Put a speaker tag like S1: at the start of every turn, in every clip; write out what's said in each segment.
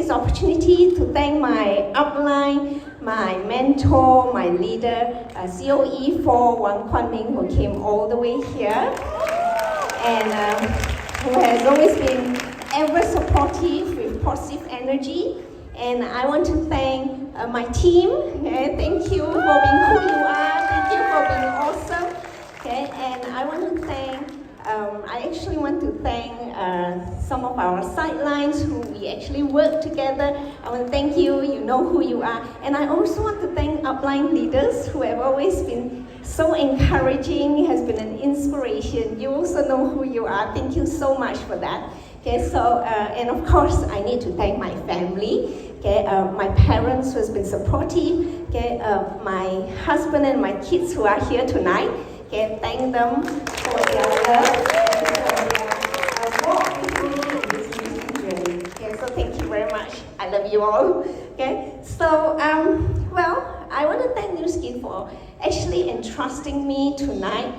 S1: this opportunity to thank my upline, my mentor, my leader, COE for Wang Kwan Ming, who came all the way here, and who has always been ever supportive with positive energy. And I want to thank my team. Okay? Thank you for being who you are. Thank you for being awesome. Okay? And I want to thank, I actually want to thank some of our sidelines who we actually work together. I want to thank you. You know who you are. And I also want to thank upline leaders who have always been so encouraging, has been an inspiration. You also know who you are. Thank you so much for that. Okay, so, and of course, I need to thank my family, okay, my parents who has been supportive, okay, my husband and my kids who are here tonight, okay, thank them for their love and for their walk with me in this music journey. Okay, so thank you very much. I love you all. Okay, so, well, I want to thank New Skin for actually entrusting me tonight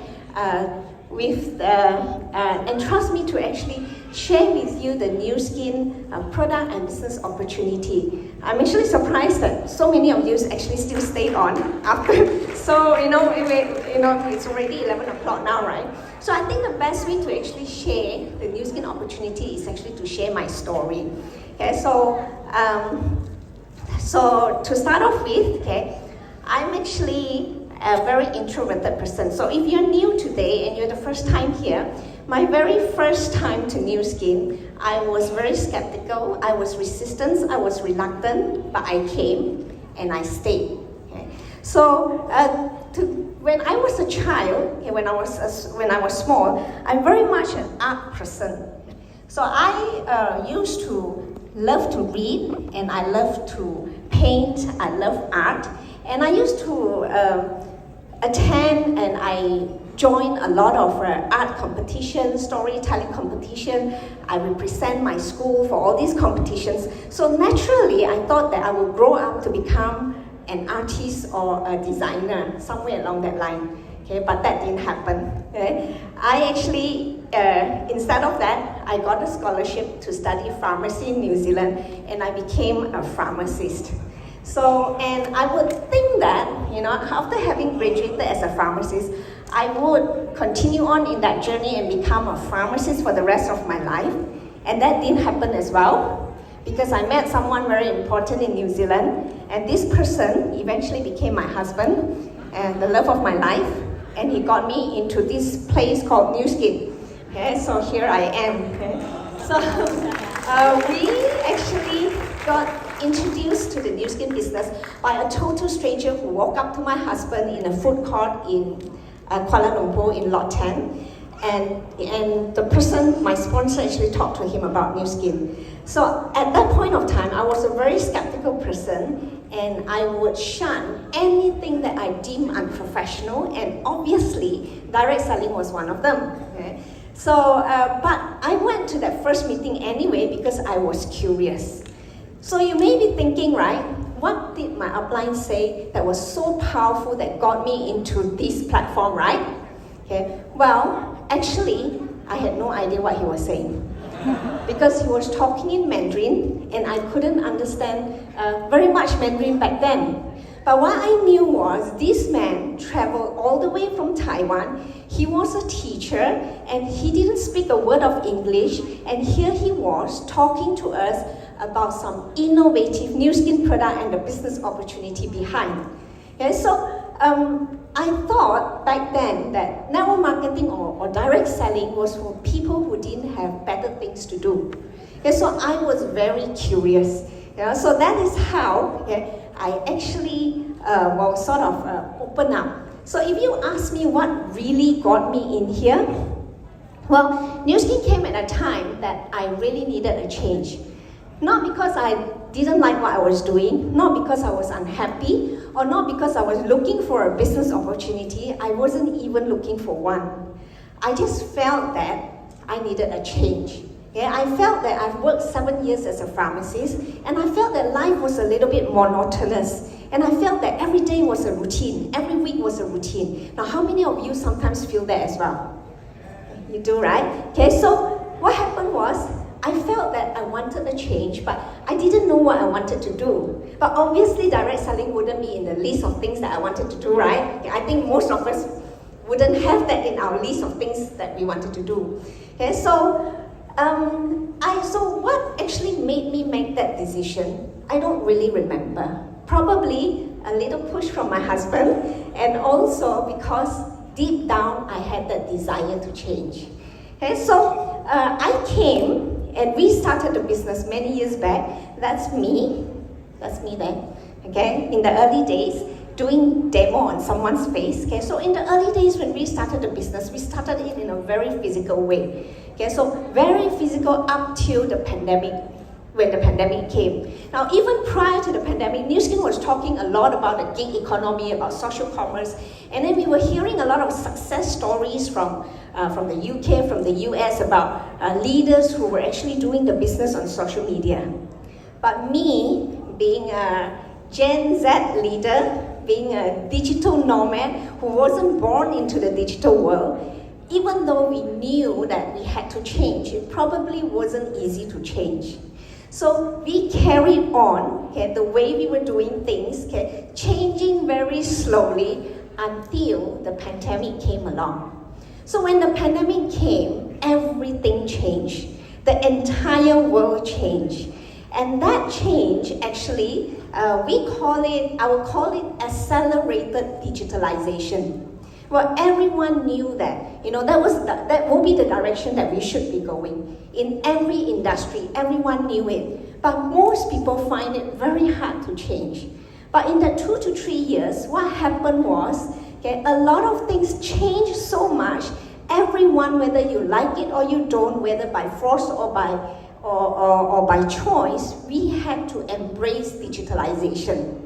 S1: entrust me to actually share with you the New Skin product and business opportunity. I'm actually surprised that so many of you actually still stayed on after. So, it's already 11 o'clock now, right? So I think the best way to actually share the New Skin opportunity is actually to share my story. Okay, so to start off with, okay, I'm actually a very introverted person. So if you're new today and you're the first time here, my very first time to New Skin, I was very skeptical, I was resistant, I was reluctant, but I came and I stayed. Okay? So when I was a child, okay, when I was small, I'm very much an art person. So I used to love to read, and I love to paint, I love art, and I used to attend and I joined a lot of art competitions, storytelling competition. I represent my school for all these competitions. So naturally, I thought that I would grow up to become an artist or a designer, somewhere along that line. Okay, but that didn't happen. Okay? I actually, instead of that, I got a scholarship to study pharmacy in New Zealand, and I became a pharmacist. So, and I would think that, after having graduated as a pharmacist, I would continue on in that journey and become a pharmacist for the rest of my life. And that didn't happen as well, because I met someone very important in New Zealand, and this person eventually became my husband and the love of my life, and he got me into this place called New Skin. Okay, so here I am. Okay. So we actually got introduced to the New Skin business by a total stranger who walked up to my husband in a food court in Kuala Lumpur in Lot 10. And the person, my sponsor, actually talked to him about New Skin. So at that point of time, I was a very skeptical person, and I would shun anything that I deem unprofessional, and obviously, direct selling was one of them. Okay? So, but I went to that first meeting anyway because I was curious. So you may be thinking, right, what did my upline say that was so powerful that got me into this platform, right? Okay. Well, actually, I had no idea what he was saying because he was talking in Mandarin, and I couldn't understand very much Mandarin back then. But what I knew was this man traveled all the way from Taiwan. He was a teacher, and he didn't speak a word of English, and here he was talking to us about some innovative New Skin product and the business opportunity behind. Okay, so I thought back then that network marketing or direct selling was for people who didn't have better things to do. Okay, so I was very curious. So that is how I actually open up. So if you ask me what really got me in here, well, New Skin came at a time that I really needed a change. Not because I didn't like what I was doing, not because I was unhappy, or not because I was looking for a business opportunity. I wasn't even looking for one. I just felt that I needed a change. Yeah, I felt that I've worked 7 years as a pharmacist, and I felt that life was a little bit monotonous. And I felt that every day was a routine, every week was a routine. Now, how many of you sometimes feel that as well? You do, right? Okay, so what happened was, I felt that I wanted a change, but I didn't know what I wanted to do. But obviously, direct selling wouldn't be in the list of things that I wanted to do, right? I think most of us wouldn't have that in our list of things that we wanted to do. Okay, so so what actually made me make that decision? I don't really remember. Probably a little push from my husband, and also because deep down I had that desire to change. Okay, so I came and we started the business many years back. That's me there. Okay, in the early days, doing demo on someone's face. Okay, so in the early days when we started the business, we started it in a very physical way. Okay, so very physical up till the pandemic, when the pandemic came. Now, even prior to the pandemic, Nu Skin was talking a lot about the gig economy, about social commerce, and then we were hearing a lot of success stories from the UK, from the US, about leaders who were actually doing the business on social media. But me, being a Gen Z leader, being a digital nomad who wasn't born into the digital world, even though we knew that we had to change, it probably wasn't easy to change. So we carried on, okay, the way we were doing things, okay, changing very slowly until the pandemic came along. So when the pandemic came, everything changed. The entire world changed. And that change, actually, I will call it accelerated digitalization. Well, everyone knew that, that will be the direction that we should be going. In every industry, everyone knew it. But most people find it very hard to change. But in the 2 to 3 years, what happened was, okay, a lot of things changed so much. Everyone, whether you like it or you don't, whether by force or by choice, we had to embrace digitalization.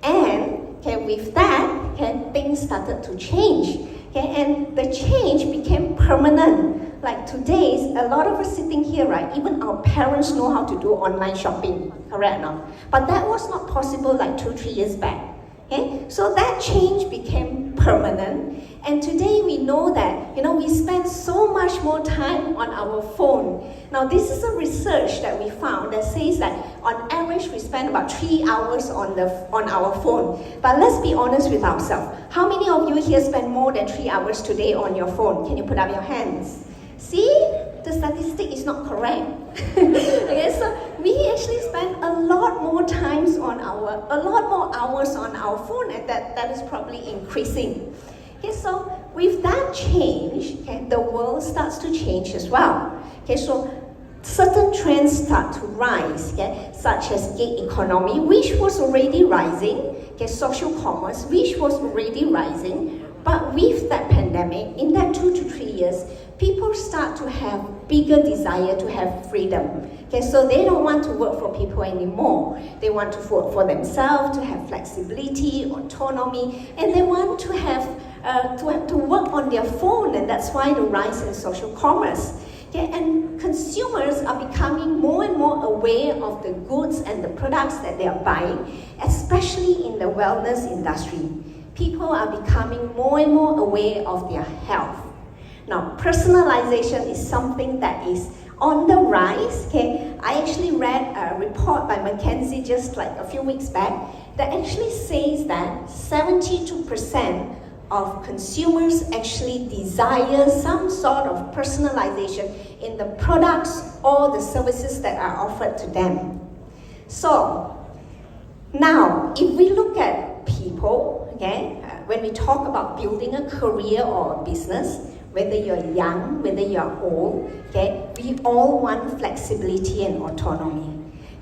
S1: And okay, with that, okay, things started to change. Okay, and the change became permanent. Like today, a lot of us sitting here, right? Even our parents know how to do online shopping, correct or not? But that was not possible like 2, 3 years back. Okay, so that change became permanent. And today we know that, we spend so much more time on our phone. Now this is a research that we found that says that on average we spend about 3 hours on our phone. But let's be honest with ourselves. How many of you here spend more than 3 hours today on your phone? Can you put up your hands? See, the statistic is not correct. Okay, so we actually spend a lot more hours on our phone, and that is probably increasing. Okay, so with that change, okay, the world starts to change as well. Okay, so certain trends start to rise, okay, such as gig economy, which was already rising, okay, social commerce, which was already rising. But with that pandemic, in that 2 to 3 years, people start to have bigger desire to have freedom. Okay, so they don't want to work for people anymore. They want to work for themselves, to have flexibility, autonomy, and they want to have to work on their phone, and that's why the rise in social commerce. Okay, and consumers are becoming more and more aware of the goods and the products that they are buying, especially in the wellness industry. People are becoming more and more aware of their health. Now, personalization is something that is on the rise. Okay, I actually read a report by McKinsey just like a few weeks back that actually says that 72% of consumers actually desire some sort of personalization in the products or the services that are offered to them. So, now, if we look at people, okay, when we talk about building a career or a business, whether you're young, whether you're old, okay, we all want flexibility and autonomy.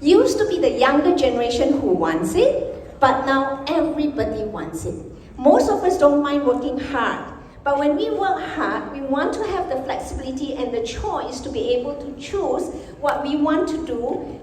S1: Used to be the younger generation who wants it, but now everybody wants it. Most of us don't mind working hard, but when we work hard, we want to have the flexibility and the choice to be able to choose what we want to do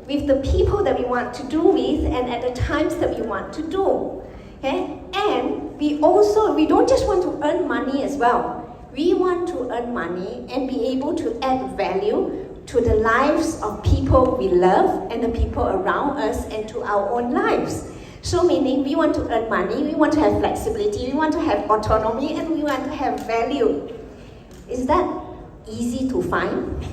S1: with the people that we want to do with and at the times that we want to do. Okay? And we don't just want to earn money as well. We want to earn money and be able to add value to the lives of people we love and the people around us and to our own lives. So meaning we want to earn money, we want to have flexibility, we want to have autonomy, and we want to have value. Is that easy to find?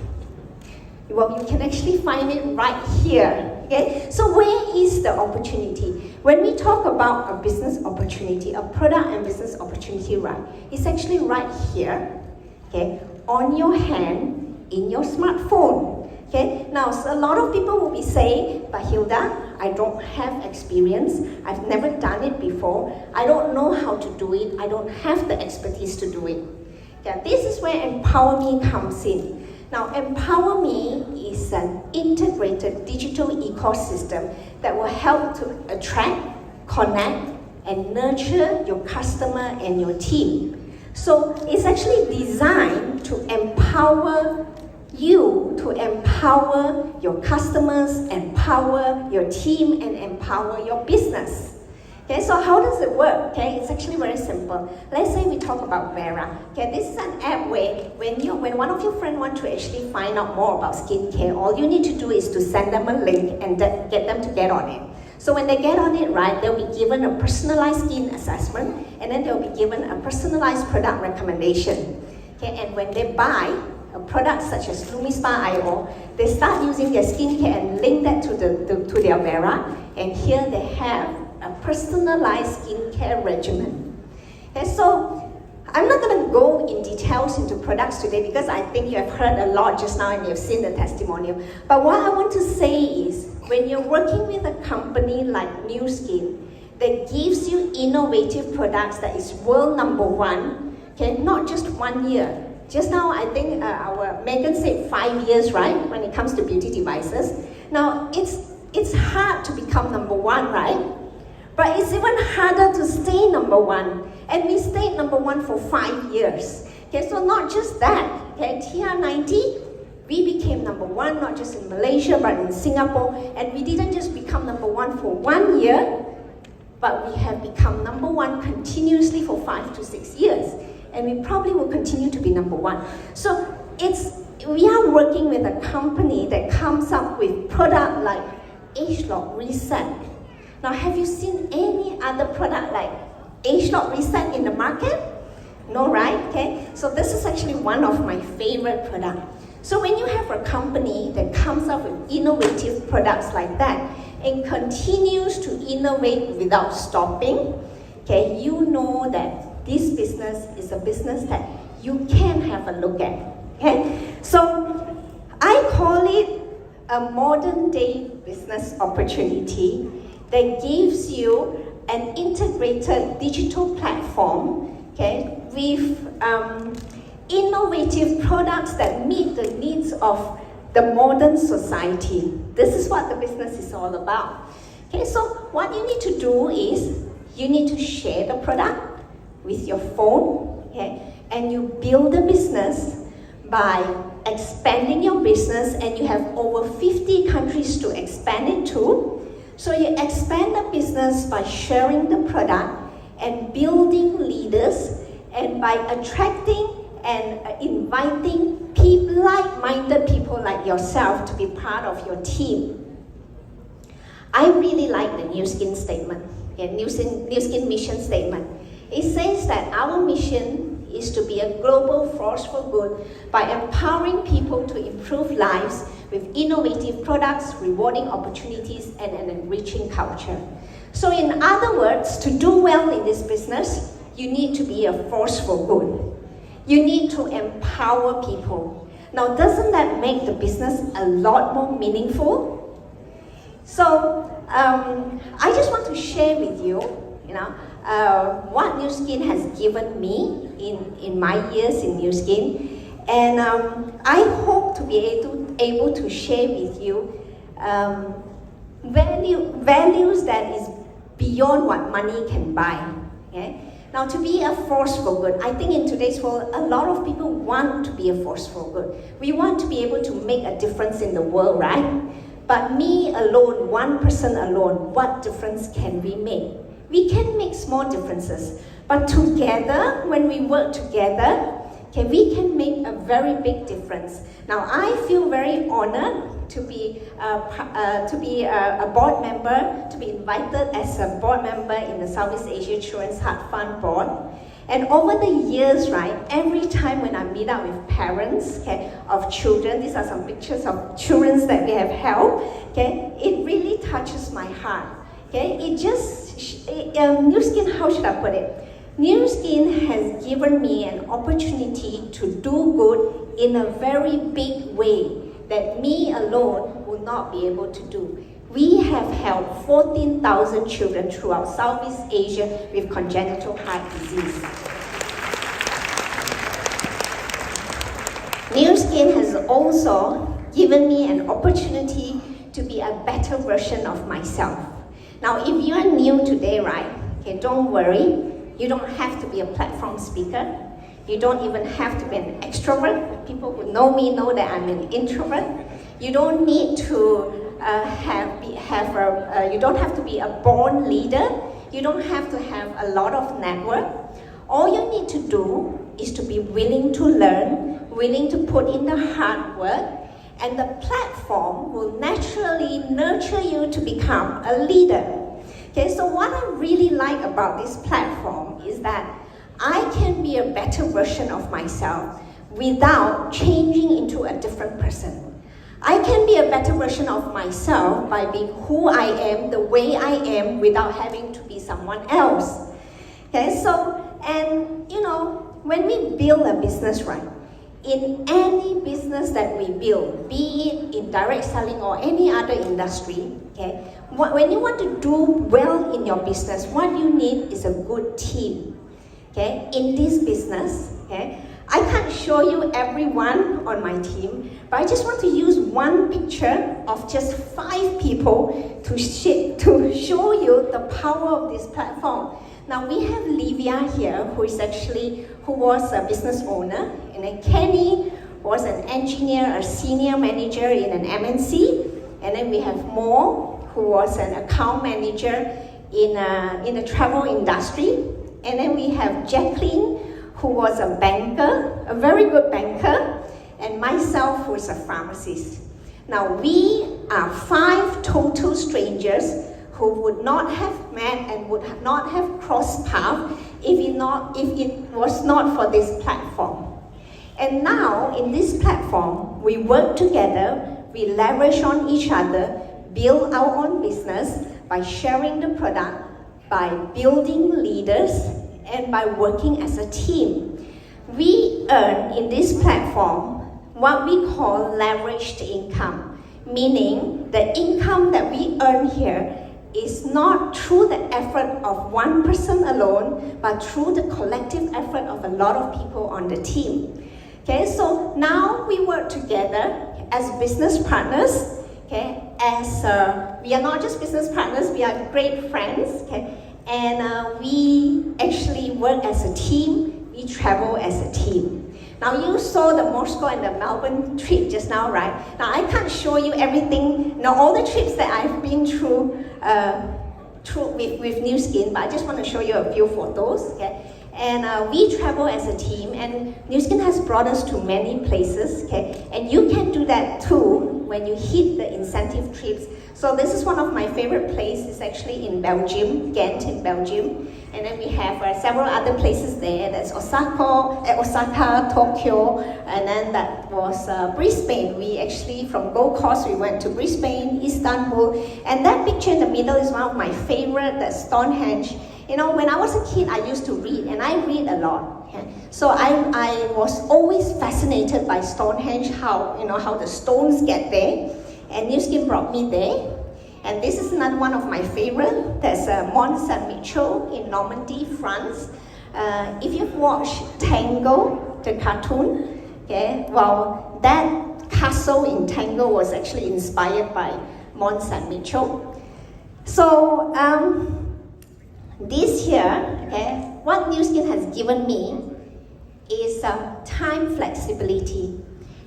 S1: Well, you can actually find it right here. Okay? So where is the opportunity? When we talk about a business opportunity, a product and business opportunity, right? It's actually right here, okay, on your hand, in your smartphone. Okay? Now, so a lot of people will be saying, but Hilda, I don't have experience. I've never done it before. I don't know how to do it. I don't have the expertise to do it. Yeah, this is where Empower Me comes in. Now, Empower Me is an integrated digital ecosystem that will help to attract, connect, and nurture your customer and your team. So it's actually designed to empower you, to empower your customers, empower your team, and empower your business. Okay, so how does it work? Okay, it's actually very simple. Let's say we talk about Vera. Okay, this is an app where when one of your friends want to actually find out more about skincare, all you need to do is to send them a link and get them to get on it. So when they get on it, right, they'll be given a personalized skin assessment, and then they'll be given a personalized product recommendation. Okay, and when they buy a product such as LumiSpa.io, they start using their skincare and link that to their Vera, and here they have a personalized skincare regimen. Okay, so I'm not going to go in details into products today because I think you have heard a lot just now and you've seen the testimonial. But what I want to say is, when you're working with a company like Nu Skin that gives you innovative products that is world number one, okay, not just 1 year. Just now, I think our Megan said 5 years, right, when it comes to beauty devices. Now, it's hard to become number one, right? But it's even harder to stay number one. And we stayed number one for 5 years. Okay, so not just that. Okay, TR90, we became number one, not just in Malaysia, but in Singapore. And we didn't just become number one for 1 year, but we have become number one continuously for 5 to 6 years. And we probably will continue to be number one. So we are working with a company that comes up with product like Age Lock Reset. Now, have you seen any other product like Age Lock Reset in the market? No, right? Okay. So this is actually one of my favorite products. So when you have a company that comes up with innovative products like that and continues to innovate without stopping, okay, you know that this business is a business that you can have a look at. Okay. So I call it a modern day business opportunity that gives you an integrated digital platform, okay, with innovative products that meet the needs of the modern society. This is what the business is all about. Okay, so what you need to do is you need to share the product with your phone, okay, and you build a business by expanding your business, and you have over 50 countries to expand it to. So you expand the business by sharing the product and building leaders, and by attracting and inviting like-minded people like yourself to be part of your team. I really like the Nu Skin statement, Nu Skin mission statement. It says that our mission is to be a global force for good by empowering people to improve lives with innovative products, rewarding opportunities, and an enriching culture. So in other words, to do well in this business, you need to be a force for good. You need to empower people. Now, doesn't that make the business a lot more meaningful? So, I just want to share with you, what Nu Skin has given me in my years in Nu Skin. And I hope to be able to share with you values that is beyond what money can buy. Okay? Now, to be a force for good, I think in today's world, a lot of people want to be a force for good. We want to be able to make a difference in the world, right? But me alone, one person alone, what difference can we make? We can make small differences, but together, when we work together, okay, we can make a very big difference. Now, I feel very honored to be a board member, to be invited as a board member in the Southeast Asia Children's Heart Fund Board. And over the years, right, every time when I meet up with parents, okay, of children, these are some pictures of children that we have held, okay, it really touches my heart. Okay, New Skin, how should I put it? New Skin has given me an opportunity to do good in a very big way that me alone would not be able to do. We have helped 14,000 children throughout Southeast Asia with congenital heart disease. New Skin has also given me an opportunity to be a better version of myself. Now, if you are new today, right, okay, don't worry. You don't have to be a platform speaker. You don't even have to be an extrovert. People who know me know that I'm an introvert. You don't need to you don't have to be a born leader. You don't have to have a lot of network. All you need to do is to be willing to learn, willing to put in the hard work, and the platform will naturally nurture you to become a leader. Okay, so what I really like about this platform is that I can be a better version of myself without changing into a different person. I can be a better version of myself by being who I am, the way I am, without having to be someone else. Okay, so, and you know, when we build a business, right, in any business that we build, be it in direct selling or any other industry, okay, when you want to do well in your business, what you need is a good team. Okay, in this business, okay, I can't show you everyone on my team, but I just want to use one picture of just 5 people to show you the power of this platform. Now we have Livia here, who was a business owner, and then Kenny was an engineer, a senior manager in an MNC, and then we have Mo, who was an account manager in the travel industry, and then we have Jacqueline, who was a banker, a very good banker, and myself, who is a pharmacist. Now we are 5 total strangers who would not have met and would not have crossed paths if it was not for this platform. And now in this platform, we work together, we leverage on each other, build our own business by sharing the product, by building leaders, and by working as a team. We earn in this platform what we call leveraged income, meaning the income that we earn here is not through the effort of one person alone, but through the collective effort of a lot of people on the team. Okay, so now we work together as business partners. Okay, we are not just business partners, we are great friends. Okay, and we actually work as a team. We travel as a team. Now you saw the Moscow and the Melbourne trip just now, right? Now I can't show you everything, all the trips that I've been through with New Skin, but I just want to show you a few photos. Okay? And we travel as a team, and New Skin has brought us to many places. Okay? And you can do that too when you hit the incentive trips. So this is one of my favorite places. It's actually in Belgium, Ghent in Belgium. And then we have several other places there. That's Osaka, Tokyo, and then that was Brisbane. We actually, from Gold Coast, we went to Brisbane, Istanbul. And that picture in the middle is one of my favorite, that's Stonehenge. You know, when I was a kid, I used to read, and I read a lot. Okay? So I was always fascinated by Stonehenge, how the stones get there. And New Skin brought me there. And this is another one of my favorite. There's Mont Saint-Michel in Normandy, France. If you've watched Tango, the cartoon, okay, well, that castle in Tango was actually inspired by Mont Saint-Michel. So this year, okay, what New Skin has given me is time flexibility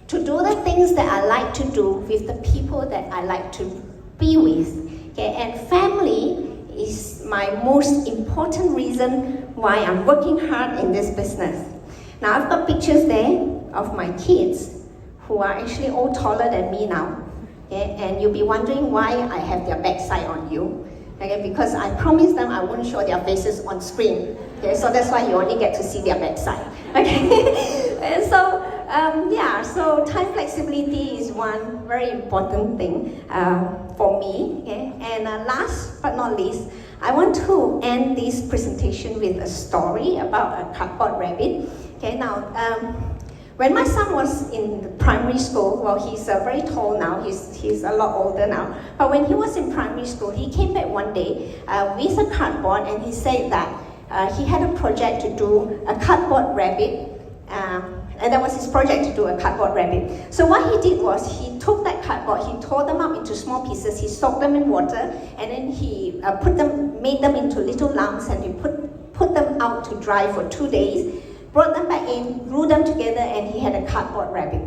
S1: to do the things that I like to do with the people that I like to be with. Okay, and family is my most important reason why I'm working hard in this business. Now I've got pictures there of my kids who are actually all taller than me now. Okay, and you'll be wondering why I have their backside on you. Okay, because I promised them I wouldn't show their faces on screen. Okay, so that's why you only get to see their backside. Okay, and so so time flexibility is one very important thing for me. Okay, and last but not least, I want to end this presentation with a story about a cardboard rabbit. Okay, now when my son was in the primary school, well, he's very tall now, he's a lot older now, but when he was in primary school, he came back one day with a cardboard, and he said that he had a project to do a cardboard rabbit, and that was his project to do a cardboard rabbit. So what he did was, he took that cardboard, he tore them up into small pieces, he soaked them in water, and then he made them into little lumps, and he put them out to dry for 2 days, brought them back in, glued them together, and he had a cardboard rabbit.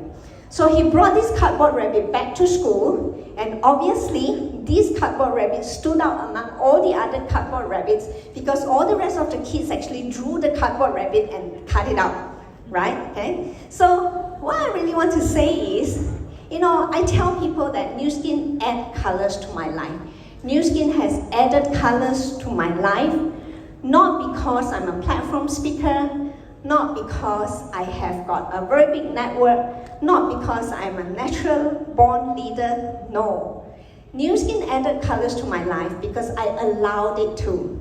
S1: So he brought this cardboard rabbit back to school, and obviously this cardboard rabbit stood out among all the other cardboard rabbits because all the rest of the kids actually drew the cardboard rabbit and cut it out, right? Okay. So what I really want to say is, I tell people that Nu Skin add colors to my life. Nu Skin has added colors to my life, not because I'm a platform speaker, not because I have got a very big network, not because I'm a natural born leader, no. Nu Skin added colors to my life because I allowed it to.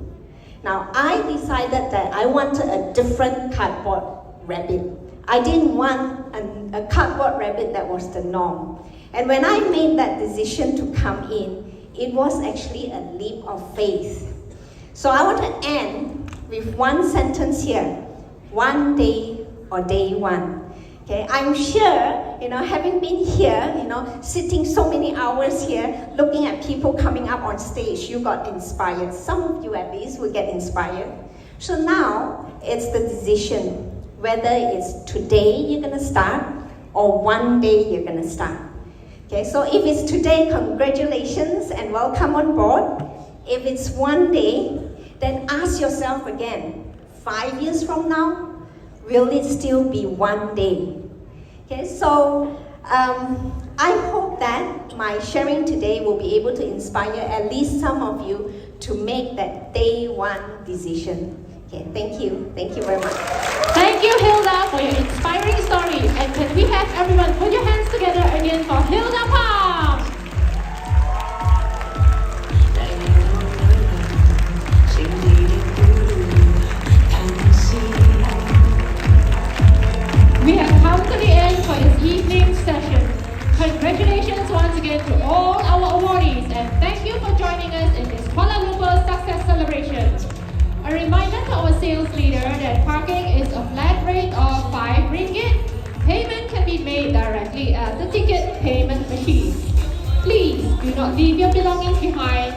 S1: Now, I decided that I wanted a different cardboard rabbit. I didn't want a cardboard rabbit that was the norm. And when I made that decision to come in, it was actually a leap of faith. So I want to end with one sentence here. One day or day one. Okay, I'm sure, having been here, sitting so many hours here, looking at people coming up on stage, you got inspired. Some of you at least will get inspired. So now, it's the decision, whether it's today you're going to start, or one day you're going to start. Okay, so if it's today, congratulations and welcome on board. If it's one day, then ask yourself again, 5 years from now, will it still be one day? Okay, so I hope that my sharing today will be able to inspire at least some of you to make that day one decision. Okay, thank you very much.
S2: Thank you, Hilda, for your inspiring story. And can we have everyone put your hands together again for Hilda Palm? We have come to the end for this evening's session. Congratulations once again to all our awardees, and thank you for joining us in this Kuala Lumpur Success Celebration. A reminder to our sales leader that parking is a flat rate of 5 ringgit. Payment can be made directly at the ticket payment machine. Please do not leave your belongings behind